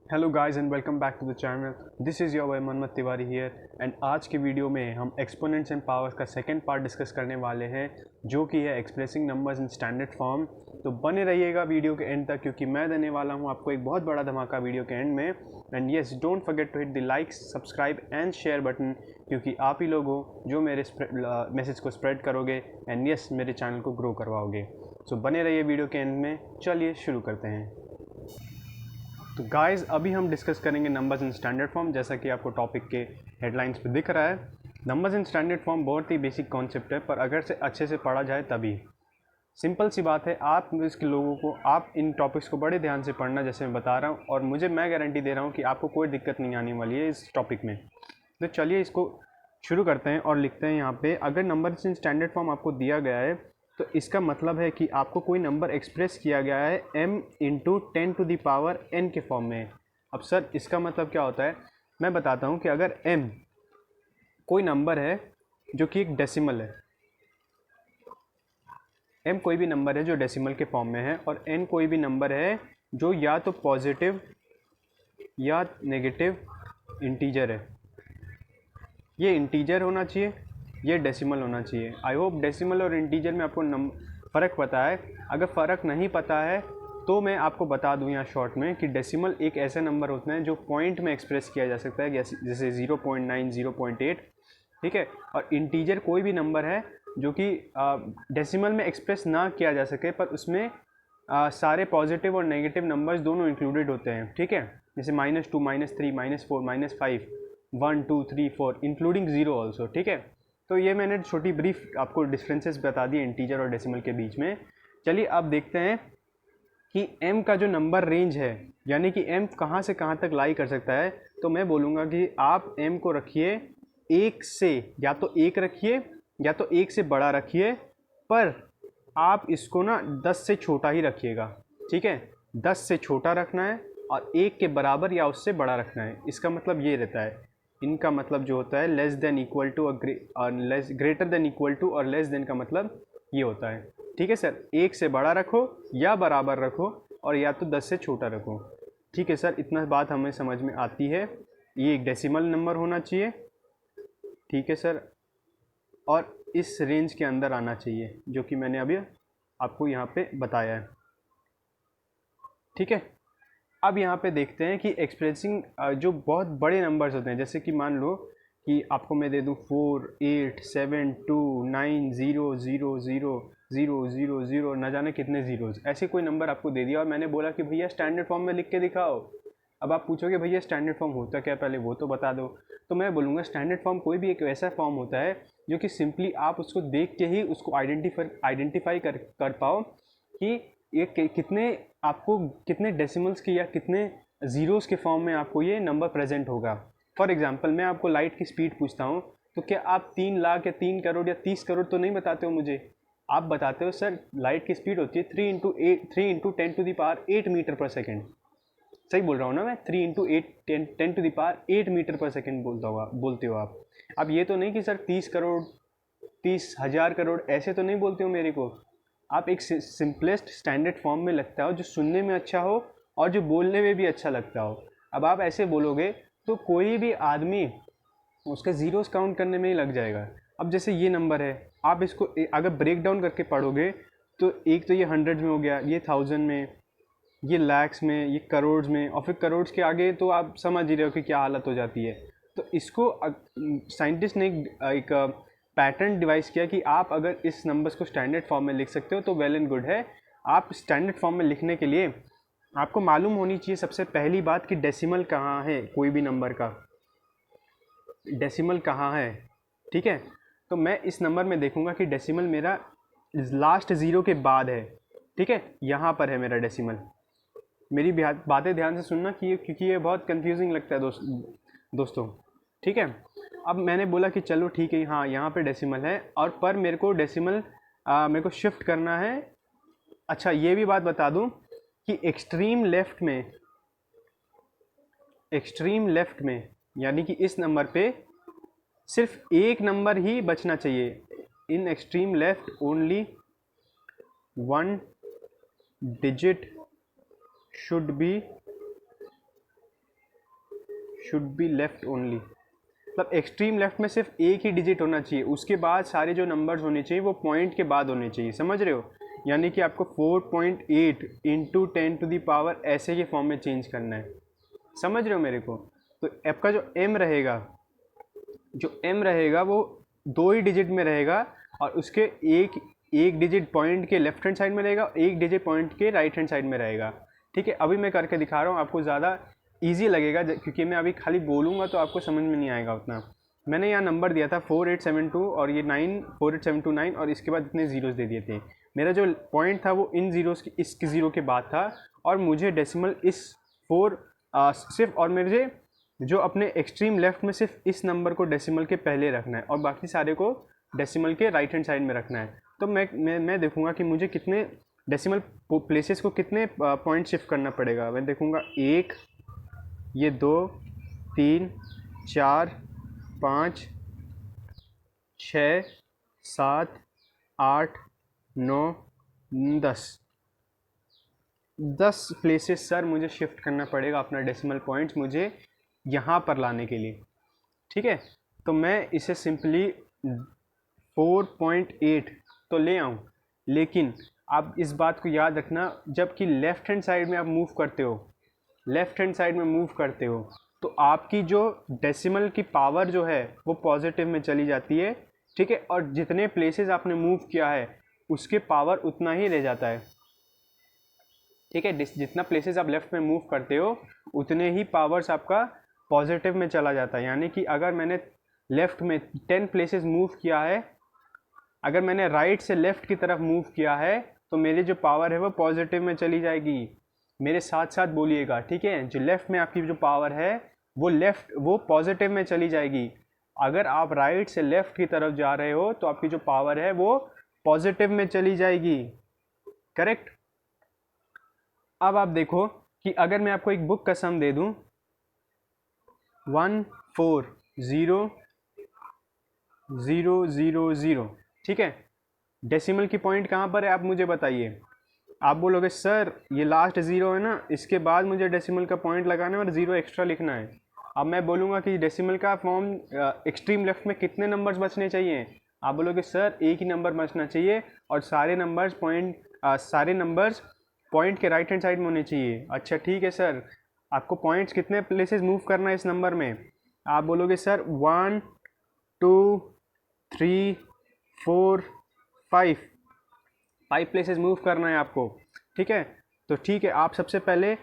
Hello guys and welcome back to the channel. This is your Mohammad Tiwari here and आज की video में हम exponents and powers का second part discuss करने वाले हैं, जो कि है expressing numbers in standard form. तो बने रहिएगा वीडियो के एंड तक, क्योंकि मैं देने वाला हूं आपको एक बहुत बड़ा धमाका वीडियो के एंड में। And yes, don't forget to hit the like, subscribe and share button, क्योंकि आप ही लोग हो जो मेरे मैसेज को स्प्रेड करोगे एंड येस मेरे चैनल को ग्रो करवाओगे। सो बने रहिए वीडियो के एंड में। चलिए शुरू करते हैं। तो गाइस अभी हम डिस्कस करेंगे नंबर्स इन स्टैंडर्ड फॉर्म, जैसा कि आपको टॉपिक के हेडलाइंस पे दिख रहा है। नंबर्स इन स्टैंडर्ड फॉर्म बहुत ही बेसिक कॉन्सेप्ट है, पर अगर से अच्छे से पढ़ा जाए तभी। सिंपल सी बात है, आप इसके लोगों को आप इन टॉपिक्स को बड़े ध्यान से पढ़ना, जैसे मैं बता रहा हूँ, और मैं गारंटी दे रहा हूँ कि आपको कोई दिक्कत नहीं आने वाली है इस टॉपिक में। तो चलिए इसको शुरू करते हैं और लिखते हैं यहाँ पे। अगर नंबर्स इन स्टैंडर्ड फॉर्म आपको दिया गया है तो इसका मतलब है कि आपको कोई नंबर एक्सप्रेस किया गया है m into 10 to the power n के फॉर्म में। अब सर इसका मतलब क्या होता है, मैं बताता हूँ कि अगर m कोई नंबर है जो कि एक डेसिमल है, m कोई भी नंबर है जो डेसिमल के फॉर्म में है, और n कोई भी नंबर है जो या तो पॉजिटिव या नेगेटिव इंटीजर है। ये इंटीजर होना चाहिए, ये डेसिमल होना चाहिए। आई होप डेसिमल और इंटीजर में आपको फ़र्क पता है। अगर फ़र्क नहीं पता है तो मैं आपको बता दूं यहाँ शॉर्ट में कि डेसिमल एक ऐसा नंबर होता है जो पॉइंट में एक्सप्रेस किया जा सकता है, जैसे 0.9, 0.8, ठीक है। और इंटीजर कोई भी नंबर है जो कि डेसिमल में एक्सप्रेस ना किया जा सके, पर उसमें सारे पॉजिटिव और नेगेटिव नंबर्स दोनों इंक्लूडेड होते हैं, ठीक है। जैसे -2, -3, -4, -5, 1, 2, 3, 4 इंक्लूडिंग ज़ीरो ऑल्सो, ठीक है। तो ये मैंने छोटी ब्रीफ आपको डिफरेंसेस बता दिए इंटीजर और डेसिमल के बीच में। चलिए अब देखते हैं कि m का जो नंबर रेंज है, यानी कि m कहाँ से कहाँ तक लाई कर सकता है। तो मैं बोलूँगा कि आप m को रखिए एक से, या तो एक रखिए या तो एक से बड़ा रखिए, पर आप इसको ना 10 से छोटा ही रखिएगा, ठीक है। 10 से छोटा रखना है और एक के बराबर या उससे बड़ा रखना है। इसका मतलब ये रहता है, इनका मतलब जो होता है लेस देन इक्वल टू और less greater than equal to, और लेस देन का मतलब ये होता है, ठीक है सर। एक से बड़ा रखो या बराबर रखो, और या तो 10 से छोटा रखो, ठीक है सर। इतना बात हमें समझ में आती है। ये एक डेसिमल नंबर होना चाहिए, ठीक है सर, और इस रेंज के अंदर आना चाहिए जो कि मैंने अभी आपको यहाँ पे बताया है, ठीक है। अब यहाँ पे देखते हैं कि एक्सप्रेसिंग जो बहुत बड़े नंबर्स होते हैं, जैसे कि मान लो कि आपको मैं दे दूँ 4, 8, 7, 2, 9, 0, 0, 0, 0, 0, 0, न जाने कितने ज़ीरोज़, ऐसे कोई नंबर आपको दे दिया और मैंने बोला कि भैया स्टैंडर्ड फॉर्म में लिख के दिखाओ। अब आप पूछोगे भैया स्टैंडर्ड फॉर्म होता क्या, पहले वो तो बता दो। तो मैं बोलूँगा स्टैंडर्ड फॉर्म कोई भी एक ऐसा फॉर्म होता है जो कि सिंपली आप उसको देख के ही उसको आइडेंटिफाई कर पाओ कि ये कितने, आपको कितने डेसिमल्स की या कितने ज़ीरोज़ के फॉर्म में आपको ये नंबर प्रेजेंट होगा। फॉर एग्जांपल मैं आपको लाइट की स्पीड पूछता हूँ, तो क्या आप 3 लाख या 3 करोड़ या 30 करोड़ तो नहीं बताते हो मुझे। आप बताते हो सर लाइट की स्पीड होती है 3 into 10 to the power 8 metre per second. सही बोल रहा हूँ ना मैं, 3 into 8, 10 to the power 8 metre per second बोलते हो आप। अब ये तो नहीं कि सर 30 करोड़, 30,000 करोड़, ऐसे तो नहीं बोलते हो मेरे को। आप एक सिंपलेस्ट स्टैंडर्ड फॉर्म में लगता हो जो सुनने में अच्छा हो और जो बोलने में भी अच्छा लगता हो। अब आप ऐसे बोलोगे तो कोई भी आदमी उसके ज़ीरोस काउंट करने में ही लग जाएगा। अब जैसे ये नंबर है, आप इसको अगर ब्रेक डाउन करके पढ़ोगे तो एक तो ये हंड्रेड में हो गया, ये थाउजेंड में, ये लैक्स में, ये करोड़ में, और फिर करोड़ के आगे तो आप समझ ही रहे हो कि क्या हालत हो जाती है। तो इसको साइंटिस्ट ने एक पैटर्न डिवाइस किया कि आप अगर इस नंबर्स को स्टैंडर्ड फॉर्म में लिख सकते हो तो वेल एंड गुड है। आप स्टैंडर्ड फॉर्म में लिखने के लिए आपको मालूम होनी चाहिए सबसे पहली बात कि डेसिमल कहाँ है, कोई भी नंबर का डेसिमल कहाँ है, ठीक है। तो मैं इस नंबर में देखूंगा कि डेसिमल मेरा लास्ट ज़ीरो के बाद है, ठीक है। यहाँ पर है मेरा डेसिमल। मेरी बातें ध्यान से सुनना कि क्योंकि ये बहुत कंफ्यूजिंग लगता है दोस्तों, ठीक है। अब मैंने बोला कि चलो ठीक है, हाँ यहाँ पे डेसिमल है, और पर मेरे को डेसिमल मेरे को शिफ्ट करना है। अच्छा ये भी बात बता दूं कि एक्सट्रीम लेफ्ट में यानी कि इस नंबर पे सिर्फ एक नंबर ही बचना चाहिए। In extreme left only one digit should be should be left only, मतलब एक्सट्रीम लेफ्ट में सिर्फ एक ही डिजिट होना चाहिए, उसके बाद सारे जो नंबर्स होने चाहिए वो पॉइंट के बाद होने चाहिए, समझ रहे हो। यानी कि आपको 4.8 इंटू 10 टू दी पावर ऐसे के फॉर्म में चेंज करना है, समझ रहे हो मेरे को। तो आपका जो एम रहेगा वो दो ही डिजिट में रहेगा, और उसके एक डिजिट पॉइंट के लेफ्ट हैंड साइड में रहेगा, एक डिजिट पॉइंट के राइट हैंड साइड में रहेगा, ठीक है। अभी मैं करके दिखा रहा हूँ, आपको ज़्यादा ईजी लगेगा, क्योंकि मैं अभी खाली बोलूँगा तो आपको समझ में नहीं आएगा उतना। मैंने यहाँ नंबर दिया था 4872 और ये 4872 और इसके बाद इतने ज़ीरोज़ दे दिए थे। मेरा जो पॉइंट था वो इन ज़ीरोज़ की इस ज़ीरो के बाद था, और मुझे डेसिमल इस सिर्फ, और मुझे जो अपने एक्सट्रीम लेफ्ट में सिर्फ इस नंबर को डेसिमल के पहले रखना है और बाकी सारे को डेसिमल के राइट हैंड साइड में रखना है। तो मैं देखूंगा कि मुझे कितने डेसिमल प्लेसेस को कितने पॉइंट शिफ्ट करना पड़ेगा। मैं देखूंगा 1, ये 2, 3, 4, 5, 6, 7, 8, 9, 10 प्लेसेस सर मुझे शिफ्ट करना पड़ेगा अपना डेसिमल पॉइंट्स मुझे यहाँ पर लाने के लिए, ठीक है। तो मैं इसे सिंपली 4.8 तो ले आऊँ, लेकिन आप इस बात को याद रखना, जबकि लेफ़्ट हैंड साइड में आप मूव करते हो तो आपकी जो डेसिमल की पावर जो है वो पॉजिटिव में चली जाती है, ठीक है। और जितने प्लेसेस आपने मूव किया है उसके पावर उतना ही रह जाता है, ठीक है। जितना प्लेसेस आप लेफ़्ट में मूव करते हो उतने ही पावर्स आपका पॉजिटिव में चला जाता है। यानी कि अगर मैंने लेफ़्ट में 10 प्लेसेस मूव किया है, अगर मैंने राइट से लेफ़्ट की तरफ मूव किया है तो मेरी जो पावर है वो पॉजिटिव में चली जाएगी। मेरे साथ साथ बोलिएगा, ठीक है। जो लेफ़्ट में आपकी जो पावर है वो पॉजिटिव में चली जाएगी। अगर आप राइट से लेफ़्ट की तरफ जा रहे हो तो आपकी जो पावर है वो पॉजिटिव में चली जाएगी, करेक्ट। अब आप देखो कि अगर मैं आपको एक बुक का सम दे दूं 140,000, ठीक है। डेसिमल की पॉइंट कहाँ पर है आप मुझे बताइए। आप बोलोगे सर ये लास्ट ज़ीरो है ना, इसके बाद मुझे डेसिमल का पॉइंट लगाना है और ज़ीरो एक्स्ट्रा लिखना है। अब मैं बोलूँगा कि डेसिमल का फॉर्म एक्सट्रीम लेफ्ट में कितने नंबर्स बचने चाहिए, आप बोलोगे सर एक ही नंबर बचना चाहिए और सारे नंबर्स पॉइंट के राइट हैंड साइड में होने चाहिए। अच्छा ठीक है सर, आपको पॉइंट्स कितने प्लेसेस मूव करना है इस नंबर में, आप बोलोगे सर 1, 2, 3, 4, 5 प्लेसेस मूव करना है आपको, ठीक है। तो ठीक है, आप सबसे पहले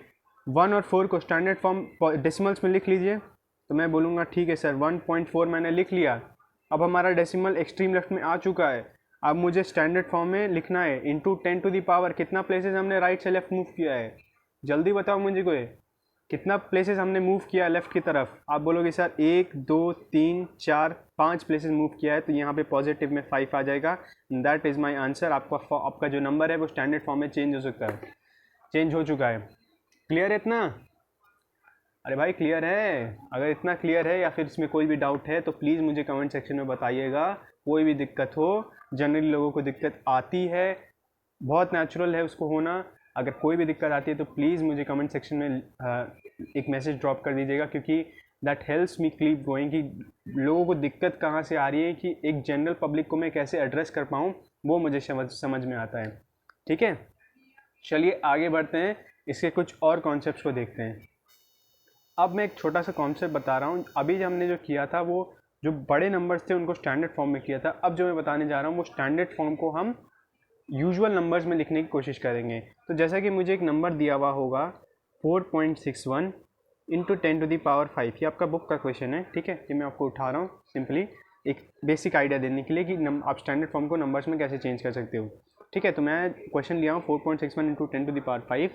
1 और 4 को स्टैंडर्ड फॉर्म डेसिमल्स में लिख लीजिए। तो मैं बोलूँगा ठीक है सर 1.4 मैंने लिख लिया। अब हमारा डेसिमल एक्सट्रीम लेफ्ट में आ चुका है, अब मुझे स्टैंडर्ड फॉर्म में लिखना है इंटू 10 टू दी पावर कितना प्लेसेस हमने राइट से लेफ्ट मूव किया है। जल्दी बताओ मुझे कोई, कितना प्लेसेस हमने मूव किया है लेफ़्ट की तरफ। आप बोलोगे सर 1, 2, 3, 4, 5 प्लेसेस मूव किया है, तो यहाँ पे पॉजिटिव में 5 आ जाएगा। That is my answer. आपका जो नंबर है वो स्टैंडर्ड फॉर्म में चेंज हो चुका है। क्लियर है इतना? अरे भाई क्लियर है? अगर इतना क्लियर है या फिर इसमें कोई भी डाउट है तो प्लीज़ मुझे कमेंट सेक्शन में बताइएगा। कोई भी दिक्कत हो, जनरली लोगों को दिक्कत आती है, बहुत नेचुरल है उसको होना। अगर कोई भी दिक्कत आती है तो प्लीज़ मुझे कमेंट सेक्शन में एक मैसेज ड्रॉप कर दीजिएगा, क्योंकि that helps me keep going कि लोगों को दिक्कत कहाँ से आ रही है, कि एक जनरल पब्लिक को मैं कैसे एड्रेस कर पाऊँ वो मुझे समझ में आता है, ठीक है। चलिए आगे बढ़ते हैं, इसके कुछ और कॉन्सेप्ट्स को देखते हैं। अब मैं एक छोटा सा कॉन्सेप्ट बता रहा हूँ। अभी हमने जो किया था वो जो बड़े नंबर्स थे उनको स्टैंडर्ड फॉर्म में किया था। अब जो मैं बताने जा रहा हूँ वो स्टैंडर्ड फॉर्म को हम यूजुअल नंबर्स में लिखने की कोशिश करेंगे। तो जैसा कि मुझे एक नंबर दिया हुआ होगा 4.61 इंटू 10 टू दी पावर 5, ये आपका बुक का क्वेश्चन है, ठीक है। ये मैं आपको उठा रहा हूँ सिंपली एक बेसिक आइडिया देने के लिए कि आप स्टैंडर्ड फॉर्म को नंबर्स में कैसे चेंज कर सकते हो, ठीक है। तो मैं क्वेश्चन लिया हूँ 4.61 इंटू 10 टू दी पावर 5।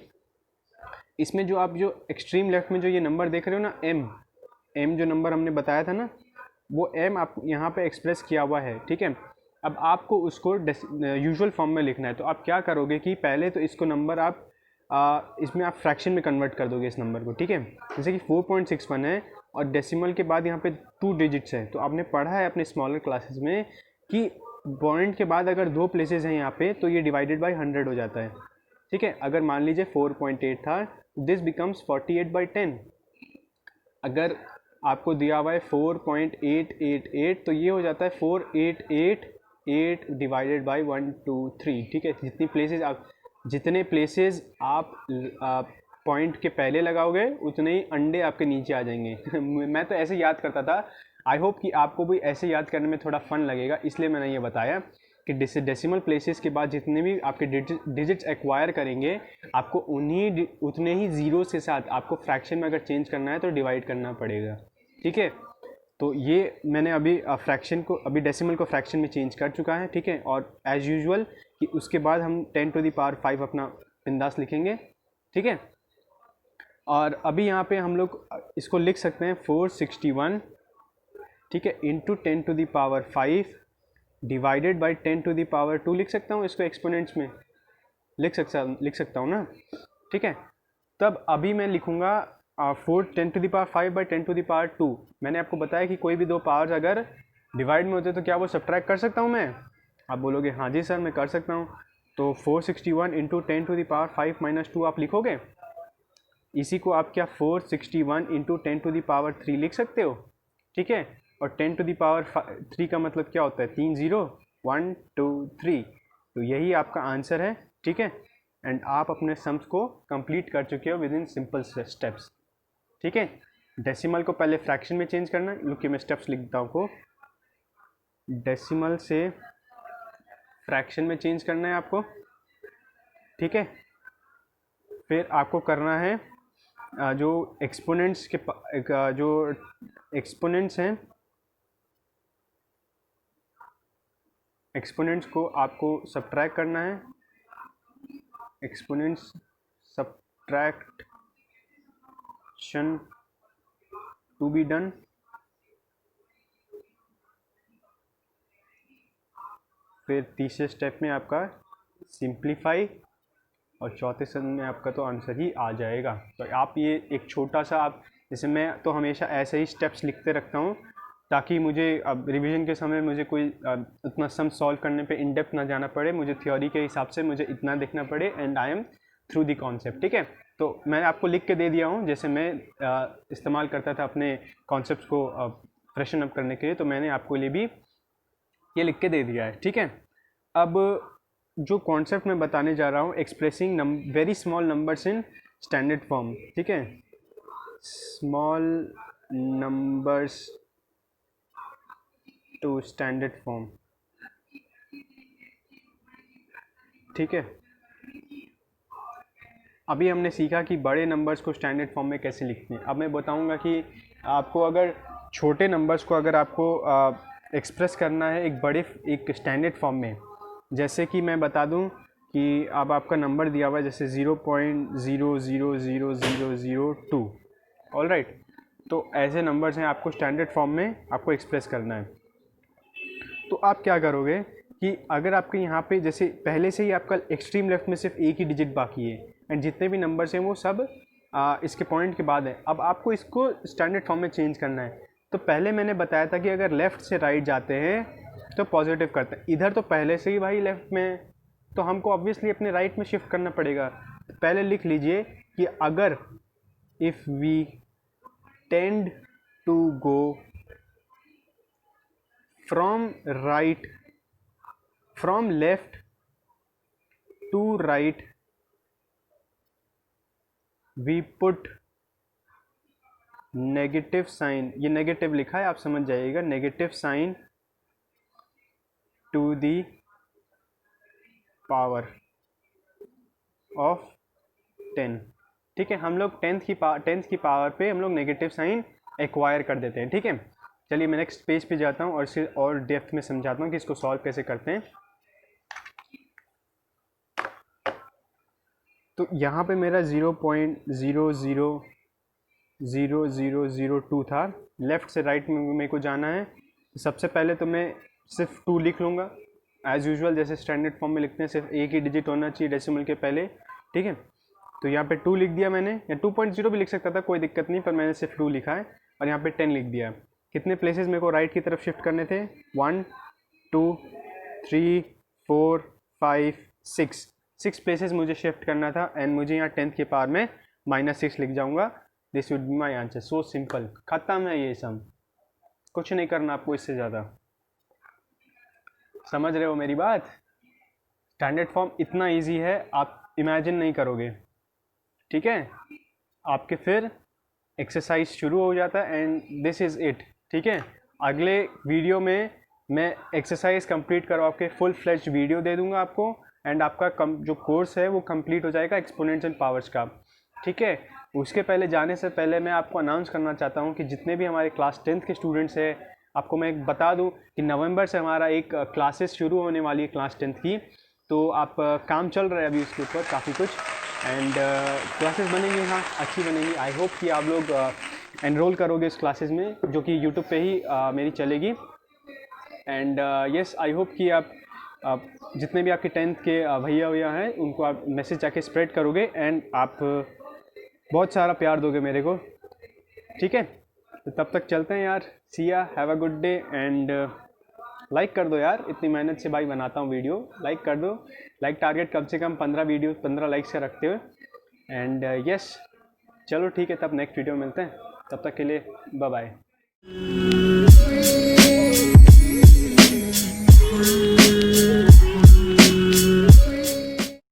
इसमें जो आप जो एक्सट्रीम लेफ्ट में जो ये नंबर देख रहे हो ना, एम जो नंबर हमने बताया था ना, वो एम आप यहाँ पे एक्सप्रेस किया हुआ है, ठीक है। अब आपको उसको यूजुअल फॉर्म में लिखना है। तो आप क्या करोगे कि पहले तो इसको नंबर आप इसमें आप फ्रैक्शन में कन्वर्ट कर दोगे इस नंबर को, ठीक है। जैसे कि 4.61 है और डेसिमल के बाद यहाँ पे 2 डिजिट्स है। तो आपने पढ़ा है अपने स्मॉलर क्लासेस में कि पॉइंट के बाद अगर 2 प्लेसेस हैं यहाँ पे तो ये डिवाइडेड बाई 100 हो जाता है, ठीक है। अगर मान लीजिए 4.8 था, दिस बिकम्स 48/10। अगर आपको दिया हुआ है 4.888, तो ये हो जाता है 4888 डिवाइडेड बाई 1 2 3। ठीक है, जितने प्लेसेस आप पॉइंट के पहले लगाओगे उतने ही अंडे आपके नीचे आ जाएंगे। मैं तो ऐसे याद करता था। आई होप कि आपको भी ऐसे याद करने में थोड़ा फन लगेगा, इसलिए मैंने ये बताया कि डेसिमल प्लेसेस के बाद जितने भी आपके डिजिट्स एक्वायर करेंगे, आपको उतने ही ज़ीरो के साथ आपको फ्रैक्शन में अगर चेंज करना है तो डिवाइड करना पड़ेगा। ठीक है, तो ये मैंने अभी फ्रैक्शन को, अभी डेसिमल को फ्रैक्शन में चेंज कर चुका है। ठीक है, और एज़ यूजुअल कि उसके बाद हम 10⁵ अपना बिंदास लिखेंगे। ठीक है, और अभी यहाँ पे हम लोग इसको लिख सकते हैं 461, ठीक है, इंटू 10⁵ डिवाइडेड बाई 10⁵2 लिख सकता हूँ इसको एक्सपोनेंट्स में, लिख सकता हूँ ना। ठीक है, तब अभी मैं लिखूँगा 10⁵ बाई 10⁵2। मैंने आपको बताया कि कोई भी दो पावर्स अगर डिवाइड में होते तो क्या वो सब्ट्रैक्ट कर सकता हूँ मैं? आप बोलोगे हाँ जी सर मैं कर सकता हूँ। तो 461 इंटू 10⁵ माइनस 2 आप लिखोगे, इसी को आप क्या 461 इंटू 10⁵3 लिख सकते हो। ठीक है, और 10⁵3 का मतलब क्या होता है? 3 0 1 2 3। तो यही आपका आंसर है। ठीक है, एंड आप अपने सम्स को कंप्लीट कर चुके हो विद इन सिंपल स्टेप्स। ठीक है, डेसिमल को पहले फ्रैक्शन में चेंज करना है। लुक मैं स्टेप्स लिखता हूँ को, डेसिमल से फ्रैक्शन में चेंज करना है आपको। ठीक है, फिर आपको करना है जो एक्सपोनेंट्स के जो एक्सपोनेंट्स हैं, एक्सपोनेंट्स को आपको सब्ट्रैक्ट करना है। Exponents subtraction to be done. फिर तीसरे स्टेप में आपका सिंप्लीफाई, और चौथे स्टेप में आपका तो आंसर ही आ जाएगा। तो आप ये एक छोटा सा, आप जैसे मैं तो हमेशा ऐसे ही स्टेप्स लिखते रखता हूँ ताकि मुझे अब रिवीजन के समय मुझे कोई उतना सम सॉल्व करने पे इन डेप्थ ना जाना पड़े, मुझे थ्योरी के हिसाब से मुझे इतना देखना पड़े and I am through the concept. ठीक है, तो मैंने आपको लिख के दे दिया हूँ, जैसे मैं इस्तेमाल करता था अपने कॉन्सेप्ट को फ्रेशन अप करने के लिए, तो मैंने आपको लिए भी ये लिख के दे दिया है। ठीक है, अब जो कॉन्सेप्ट मैं बताने जा रहा हूँ, expressing very small numbers in standard form. ठीक है, small numbers to standard form. ठीक है, अभी हमने सीखा कि बड़े नंबर्स को स्टैंडर्ड फॉर्म में कैसे लिखते हैं। अब मैं बताऊंगा कि आपको अगर छोटे नंबर्स को अगर आपको एक्सप्रेस करना है एक स्टैंडर्ड फॉर्म में, जैसे कि मैं बता दूं कि अब आपका नंबर दिया हुआ है जैसे 0.000002। ऑल राइट, तो ऐसे नंबर्स हैं, आपको स्टैंडर्ड फॉर्म में आपको एक्सप्रेस करना है। तो आप क्या करोगे कि अगर आपके यहाँ पे जैसे पहले से ही आपका एक्सट्रीम लेफ्ट में सिर्फ एक ही डिजिट बाकी है एंड जितने भी नंबर्स हैं वो सब इसके पॉइंट के बाद है, अब आपको इसको स्टैंडर्ड फॉर्म में चेंज करना है। तो पहले मैंने बताया था कि अगर लेफ़्ट से राइट जाते हैं तो पॉजिटिव करते हैं, इधर तो पहले से ही भाई लेफ़्ट में, तो हमको ऑब्वियसली अपने राइट में शिफ्ट करना पड़ेगा। पहले लिख लीजिए कि अगर if we tend to go from left to right, we put negative sign, ये नेगेटिव लिखा है आप समझ जाइएगा, negative sign to the power of 10। ठीक है, हम लोग टेंथ की पावर पे हम लोग नेगेटिव साइन एक्वायर कर देते हैं। ठीक है, चलिए मैं नेक्स्ट पेज पे जाता हूँ और इसे और डेप्थ में समझाता हूँ कि इसको सॉल्व कैसे करते हैं। तो यहाँ पे मेरा 0.000002 था, लेफ़्ट से राइट में मेरे को जाना है। सबसे पहले तो मैं सिर्फ 2 लिख लूँगा एज़ यूजुअल, जैसे स्टैंडर्ड फॉर्म में लिखते हैं, सिर्फ एक ही डिजिट होना चाहिए डेसिमल के पहले। ठीक है, तो यहाँ पे 2 लिख दिया मैंने, या 2.0 भी लिख सकता था, कोई दिक्कत नहीं, पर मैंने सिर्फ 2 लिखा है। और यहाँ पे 10 लिख दिया। कितने प्लेसेस मेरे को राइट की तरफ शिफ्ट करने थे? 1 2 3 4 5 6 प्लेसेस मुझे शिफ्ट करना था, एंड मुझे यहाँ 10th के पावर में -6 लिख जाऊँगा। This would be my answer. So simple, ख़त्म है ये सम, कुछ नहीं करना आपको इससे ज़्यादा। समझ रहे हो मेरी बात? स्टैंडर्ड फॉर्म इतना इजी है, आप इमेजिन नहीं करोगे। ठीक है, आपके फिर एक्सरसाइज शुरू हो जाता है एंड दिस इज़ इट। ठीक है, अगले वीडियो में मैं एक्सरसाइज कंप्लीट करवा के फुल फ्लेज्ड वीडियो दे दूंगा आपको, एंड आपका जो कोर्स है वो कंप्लीट हो जाएगा एक्सपोनेंट्स एंड पावर्स का। ठीक है, उसके पहले जाने से पहले मैं आपको अनाउंस करना चाहता हूँ कि जितने भी हमारे क्लास 10th के स्टूडेंट्स हैं, आपको मैं एक बता दूँ कि नवंबर से हमारा एक क्लासेस शुरू होने वाली है क्लास 10th की। तो आप काम चल रहा है अभी उसके ऊपर काफ़ी कुछ, एंड क्लासेस बनेंगी, हाँ अच्छी बनेंगी। आई होप कि आप लोग एनरोल करोगे इस क्लासेस में, जो कि यूट्यूब पे ही मेरी चलेगी। एंड यस, आई होप कि आप जितने भी आपके 10th के भैया भैया हैं उनको आप मैसेज जाके स्प्रेड करोगे, एंड आप बहुत सारा प्यार दोगे मेरे को। ठीक है, तो तब तक चलते हैं यार। सी या, have a good day, and like कर दो यार, इतनी मेहनत से भाई बनाता हूँ वीडियो, लाइक कर दो। लाइक टारगेट कम से कम 15 लाइक्स का रखते हुए। एंड यस, चलो ठीक है, तब नेक्स्ट वीडियो में मिलते हैं, तब तक के लिए बाय बाय।